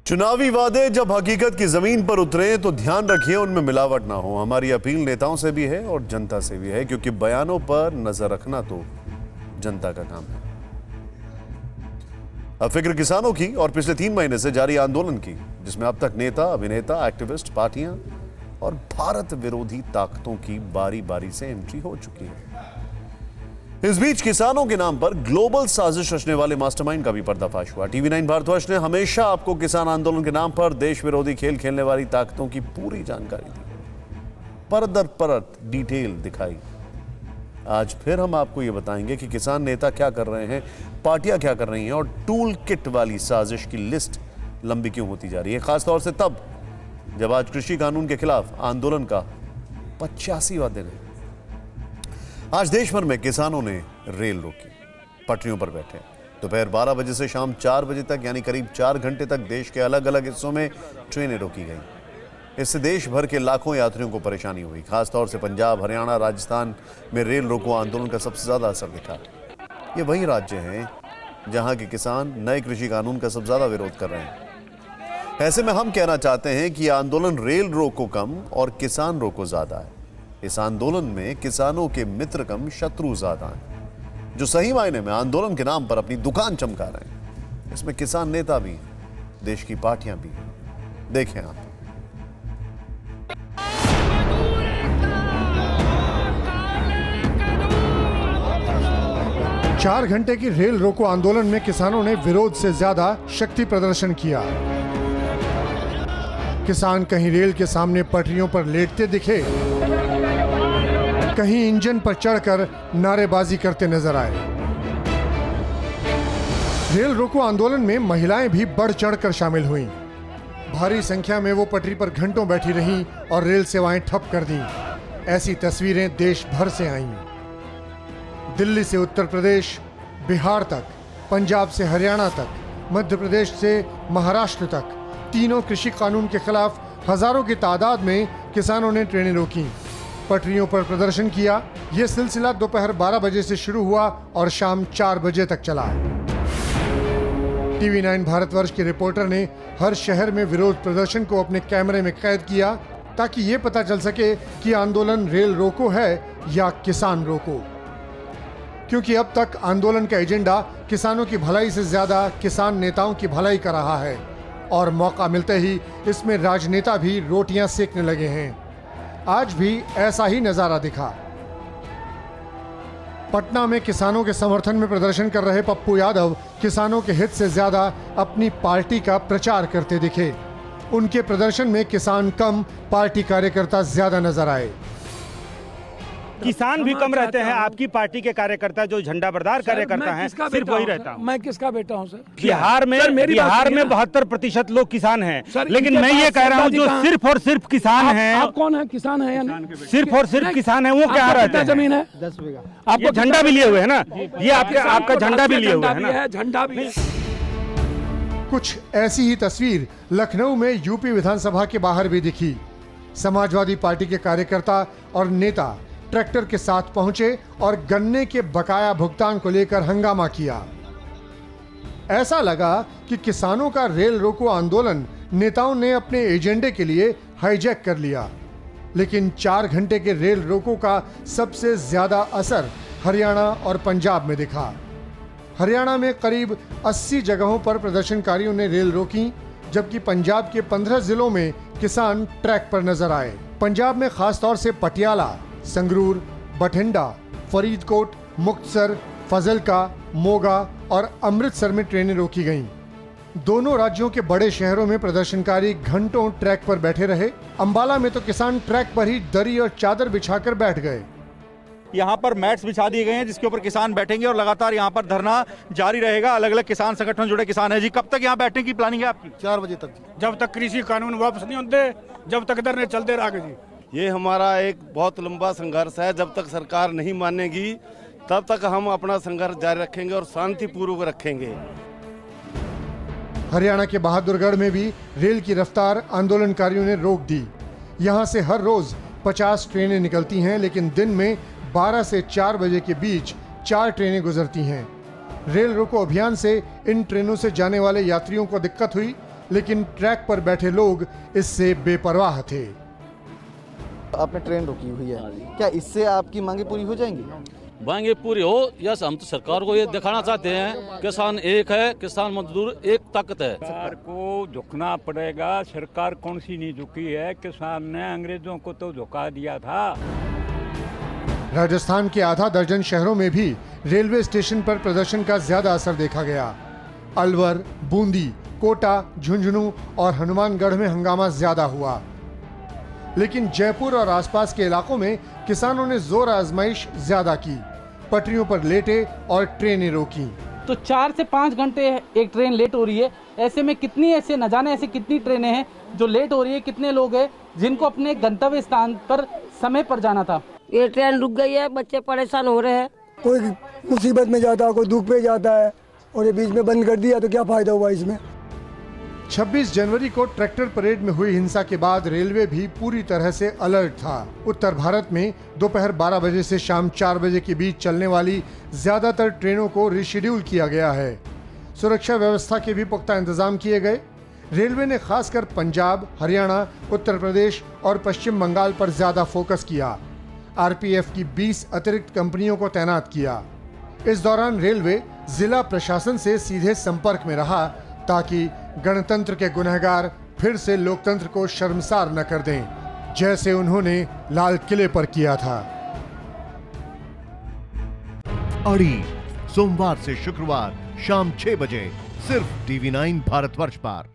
चुनावी वादे जब हकीकत की जमीन पर उतरे तो ध्यान रखिए उनमें मिलावट ना हो। हमारी अपील नेताओं से भी है और जनता से भी है, क्योंकि बयानों पर नजर रखना तो जनता का काम है। अब फिक्र किसानों की और पिछले 3 महीने से जारी आंदोलन की, जिसमें अब तक नेता, अभिनेता, एक्टिविस्ट, पार्टियां और भारत विरोधी ताकतों की बारी बारी से एंट्री हो चुकी है। इस बीच किसानों के नाम पर ग्लोबल साजिश रचने वाले मास्टरमाइंड का भी पर्दाफाश हुआ। टीवी 9 भारतवर्ष ने हमेशा आपको किसान आंदोलन के नाम पर देश विरोधी खेल खेलने वाली ताकतों की पूरी जानकारी दी, परत दर परत डिटेल दिखाई। आज फिर हम आपको यह बताएंगे कि किसान नेता क्या कर रहे हैं, पार्टियां क्या कर रही हैं और टूल किट वाली साजिश की लिस्ट लंबी क्यों होती जा रही है, खासतौर से तब जब आज कृषि कानून के खिलाफ आंदोलन का 85वां दिन है। आज देश भर में किसानों ने रेल रोकी, पटरियों पर बैठे। दोपहर 12 बजे से शाम 4 बजे तक, यानी करीब 4 घंटे तक देश के अलग अलग हिस्सों में ट्रेनें रोकी गई। इससे देश भर के लाखों यात्रियों को परेशानी हुई। खासतौर से पंजाब, हरियाणा, राजस्थान में रेल रोको आंदोलन का सबसे ज्यादा असर दिखा। ये वही राज्य हैं जहां के किसान नए कृषि कानून का सबसे ज्यादा विरोध कर रहे हैं। ऐसे में हम कहना चाहते हैं कि आंदोलन रेल रोको कम और किसान रोको ज्यादा है। इस आंदोलन में किसानों के मित्र कम, शत्रु ज्यादा हैं, जो सही मायने में आंदोलन के नाम पर अपनी दुकान चमका रहे हैं। इसमें किसान नेता भी, देश की पार्टियां भी। देखें आप। चार घंटे की रेल रोको आंदोलन में किसानों ने विरोध से ज्यादा शक्ति प्रदर्शन किया। किसान कहीं रेल के सामने पटरियों पर लेटते दिखे, कहीं इंजन पर चढ़कर नारेबाजी करते नजर आए। रेल रोको आंदोलन में महिलाएं भी बढ़ चढ़कर शामिल हुईं। भारी संख्या में वो पटरी पर घंटों बैठी रहीं और रेल सेवाएं ठप कर दीं। ऐसी तस्वीरें देश भर से आईं। दिल्ली से उत्तर प्रदेश, बिहार तक, पंजाब से हरियाणा तक, मध्य प्रदेश से महाराष्ट्र तक, तीनों कृषि कानून के खिलाफ हजारों की तादाद में किसानों ने ट्रेनें रोकी, पटरियों पर प्रदर्शन किया। यह सिलसिला दोपहर 12 बजे से शुरू हुआ और शाम 4 बजे तक चला। टीवी 9 भारतवर्ष के रिपोर्टर ने हर शहर में विरोध प्रदर्शन को अपने कैमरे में कैद किया, ताकि ये पता चल सके कि आंदोलन रेल रोको है या किसान रोको। क्योंकि अब तक आंदोलन का एजेंडा किसानों की भलाई से ज्यादा किसान नेताओं की भलाई का रहा है, और मौका मिलते ही इसमें राजनेता भी रोटियां सेकने लगे हैं। आज भी ऐसा ही नजारा दिखा। पटना में किसानों के समर्थन में प्रदर्शन कर रहे पप्पू यादव किसानों के हित से ज्यादा अपनी पार्टी का प्रचार करते दिखे। उनके प्रदर्शन में किसान कम, पार्टी कार्यकर्ता ज्यादा नजर आए। किसान भी कम रहते हैं, आपकी पार्टी के कार्यकर्ता जो झंडा बरदार कार्यकर्ता हैं सिर्फ वही रहता हूँ। मैं किसका बेटा हूँ सर? बिहार में 72% लोग किसान हैं, लेकिन मैं ये कह रहा हूँ जो सिर्फ और सिर्फ किसान हैं। आप कौन है? किसान है या नहीं? सिर्फ और सिर्फ किसान है, वो क्या रहते हैं? जमीन है 10 बीघा। आपको झंडा भी लिए हुए है ना, ये आपका झंडा भी लिए हुए है ना। झंडा भी है। कुछ ऐसी ही तस्वीर लखनऊ में यूपी विधानसभा के बाहर भी दिखी। समाजवादी पार्टी के कार्यकर्ता और नेता ट्रैक्टर के साथ पहुंचे और गन्ने के बकाया भुगतान को लेकर हंगामा किया। ऐसा लगा कि किसानों का रेल रोको आंदोलन नेताओं ने अपने एजेंडे के लिए हाईजैक कर लिया। लेकिन 4 घंटे के रेल रोको का सबसे ज्यादा असर हरियाणा और पंजाब में दिखा। हरियाणा में करीब 80 जगहों पर प्रदर्शनकारियों ने रेल रोकी, जबकि पंजाब के 15 जिलों में किसान ट्रैक पर नजर आए। पंजाब में खासतौर से पटियाला, संगरूर, बठिंडा, फरीदकोट, मुक्तसर, फजलका, मोगा और अमृतसर में ट्रेनें रोकी गईं। दोनों राज्यों के बड़े शहरों में प्रदर्शनकारी घंटों ट्रैक पर बैठे रहे। अंबाला में तो किसान ट्रैक पर ही दरी और चादर बिछाकर बैठ गए। यहाँ पर मैट्स बिछा दिए गए हैं जिसके ऊपर किसान बैठेंगे और लगातार यहाँ पर धरना जारी रहेगा। अलग अलग किसान संगठन जुड़े किसान हैं। जी, कब तक यहाँ बैठने की प्लानिंग है आपकी? 4 बजे तक। जब तक कृषि कानून वापस नहीं होते, जब तक धरने चलते रहेंगे जी। ये हमारा एक बहुत लंबा संघर्ष है। जब तक सरकार नहीं मानेगी तब तक हम अपना संघर्ष जारी रखेंगे और शांतिपूर्वक रखेंगे। हरियाणा के बहादुरगढ़ में भी रेल की रफ्तार आंदोलनकारियों ने रोक दी। यहां से हर रोज 50 ट्रेनें निकलती हैं, लेकिन दिन में 12 से 4 बजे के बीच 4 ट्रेनें गुजरती हैं। रेल रोको अभियान से इन ट्रेनों से जाने वाले यात्रियों को दिक्कत हुई। लेकिन ट्रैक पर बैठे लोग इससे बेपरवाह थे। आपने ट्रेन रुकी हुई है, क्या इससे आपकी मांगे पूरी हो जाएंगी? मांगे पूरी हो, यस, हम तो सरकार को ये दिखाना चाहते हैं किसान एक है, किसान मजदूर एक ताकत है। सरकार को झुकना पड़ेगा। सरकार कौन सी नहीं झुकी है? किसान ने अंग्रेजों को तो झुका दिया था। राजस्थान के आधा दर्जन शहरों में भी रेलवे स्टेशन पर प्रदर्शन का ज्यादा असर देखा गया। अलवर, बूंदी, कोटा, झुंझुनू और हनुमानगढ़ में हंगामा ज्यादा हुआ, लेकिन जयपुर और आसपास के इलाकों में किसानों ने जोर आजमाइश ज्यादा की, पटरियों पर लेटे और ट्रेनें रोकी। तो 4 से 5 घंटे एक ट्रेन लेट हो रही है। ऐसे में कितनी ऐसे न जाने ऐसी कितनी ट्रेनें हैं जो लेट हो रही है, कितने लोग हैं जिनको अपने गंतव्य स्थान पर समय पर जाना था। ये ट्रेन रुक गई है, बच्चे परेशान हो रहे हैं। कोई मुसीबत में जाता है, कोई दुख पे जाता है, और ये बीच में बंद कर दिया तो क्या फायदा हुआ इसमें। 26 जनवरी को ट्रैक्टर परेड में हुई हिंसा के बाद रेलवे भी पूरी तरह से अलर्ट था। उत्तर भारत में दोपहर 12 बजे से शाम 4 बजे के बीच चलने वाली ज्यादातर ट्रेनों को रिशेड्यूल किया गया है। सुरक्षा व्यवस्था के भी पुख्ता इंतजाम किए गए। रेलवे ने खासकर पंजाब, हरियाणा, उत्तर प्रदेश और पश्चिम बंगाल पर ज्यादा फोकस किया। आरपीएफ की 20 अतिरिक्त कंपनियों को तैनात किया। इस दौरान रेलवे जिला प्रशासन से सीधे संपर्क में रहा ताकि गणतंत्र के गुनहगार फिर से लोकतंत्र को शर्मसार न कर दें, जैसे उन्होंने लाल किले पर किया था। अड़ी सोमवार से शुक्रवार शाम 6 बजे सिर्फ TV9 भारतवर्ष पर।